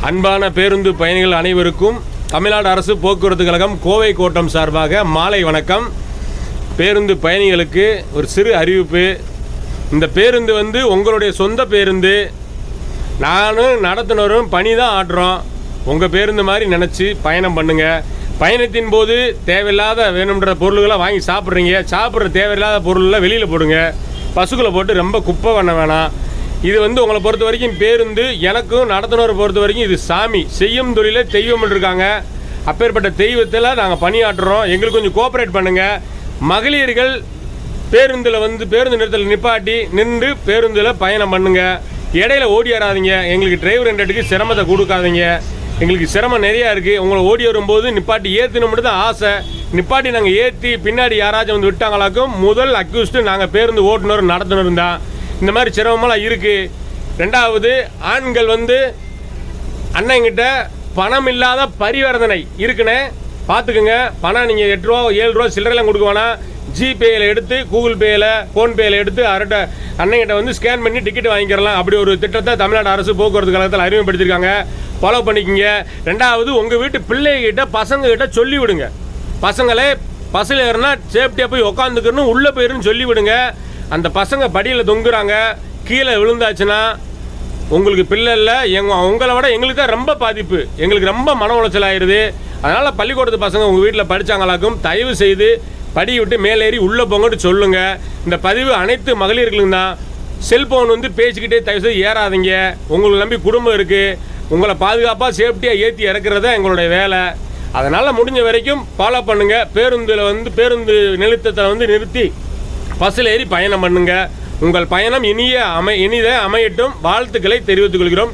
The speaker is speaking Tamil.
அன்பான பேருந்து பயணிகள் அனைவருக்கும் தமிழ்நாடு அரசு போக்குவரத்து கழகம் கோவை கோட்டம் சார்பாக மாலை வணக்கம். பேருந்து பயணிகளுக்கு ஒரு சிறு அறிவிப்பு. இந்த பேருந்து உங்களுடைய சொந்த பேருந்து. நானும் நடத்துனரும் பணி தான் ஆட்டுறோம். உங்கள் பேருந்து மாதிரி நினச்சி பயணம் பண்ணுங்கள். பயணத்தின் போது தேவையில்லாத வேணுன்ற பொருள்களை வாங்கி சாப்பிட்ற தேவையில்லாத பொருளை வெளியில் போடுங்க. பசுக்களை போட்டு ரொம்ப குப்பை பண்ண வேணாம். இது உங்களை பொறுத்த வரைக்கும் பேருந்து, எனக்கும் நடத்துனரை பொறுத்த வரைக்கும் இது சாமி. செய்யும் தொழிலே தெய்வம் இருக்காங்க. அப்பேற்பட்ட தெய்வத்தில் நாங்கள் பணியாற்றுறோம். எங்களுக்கு கொஞ்சம் கோஆப்ரேட் பண்ணுங்கள். மகளிர்கள் பேருந்தில் பேருந்து நிறுத்தத்தில் நிப்பாட்டி நின்று பேருந்தில் பயணம் பண்ணுங்கள். இடையில ஓடி வராதிங்க. எங்களுக்கு டிரைவர் ரெண்டுக்கு சிரமத்தை கொடுக்காதீங்க. எங்களுக்கு சிரமம் நிறையா இருக்குது. உங்களை ஓடி வரும்போது நிப்பாட்டி ஏற்றணும்னு தான் ஆசை. நிப்பாட்டி நாங்கள் ஏற்றி பின்னாடி யாராச்சும் விட்டாங்களாக்கும் முதல் அக்யூஸ்டு நாங்கள் பேருந்து ஓட்டுநர் நடத்துனர் தான். இந்த மாதிரி சிரமமெல்லாம் இருக்குது. ரெண்டாவது, ஆண்கள் அண்ணங்கிட்ட பணம் இல்லாத பரிவர்த்தனை இருக்குன்னு பார்த்துக்குங்க. பணம் நீங்கள் 8 ரூபா 7 ரூபா சில்லறைலாம் கொடுக்க வேணாம். ஜிபேயில் எடுத்து, கூகுள் பேயில், ஃபோன்பேயில் எடுத்து அண்ணங்கிட்ட ஸ்கேன் பண்ணி டிக்கெட் வாங்கிக்கிறலாம். அப்படி ஒரு திட்டத்தை தமிழ்நாடு அரசு போக்குவரத்து கழகத்தில் அறிமுகப்படுத்தியிருக்காங்க. ஃபாலோ பண்ணிக்கோங்க. ரெண்டாவது, உங்கள் வீட்டு பிள்ளைகிட்ட பசங்கக்கிட்ட சொல்லி விடுங்க. பசங்களே பஸ்ஸில் ஏறினா சேஃப்டியாக போய் உக்காந்துக்கணும், உள்ளே போயிருன்னு சொல்லி விடுங்க. அந்த பசங்க படியில் தொங்குறாங்க, கீழே விழுந்தாச்சுன்னா உங்களுக்கு பிள்ளை இல்லை, உங்களை விட எங்களுக்கு தான் ரொம்ப பாதிப்பு. எங்களுக்கு ரொம்ப மன உளைச்சல் ஆயிடுது. அதனால் பள்ளிக்கூடத்து பசங்க உங்கள் வீட்டில் படித்தாங்களாக்கும் தயவு செய்து படி விட்டு மேலேறி உள்ளே போங்கன்னு சொல்லுங்கள். இந்த பதிவு அனைத்து மகளிர்களும் தான். செல்ஃபோன் பேசிக்கிட்டே தயவு செய்து ஏறாதீங்க. உங்களை நம்பி குடும்பம் இருக்குது. உங்களை பாதுகாப்பாக சேஃப்டியாக ஏற்றி இறக்குறது தான் எங்களுடைய வேலை. அதனால் முடிஞ்ச வரைக்கும் ஃபாலோ பண்ணுங்கள். பேருந்தில் பேருந்து நிறுத்தத்தை நிறுத்தி பஸ்ஸில் ஏறி பயணம் பண்ணுங்கள். உங்கள் பயணம் இனிதே அமையட்டும். வாழ்த்துக்களை தெரிவித்துக் கொள்கிறோம்.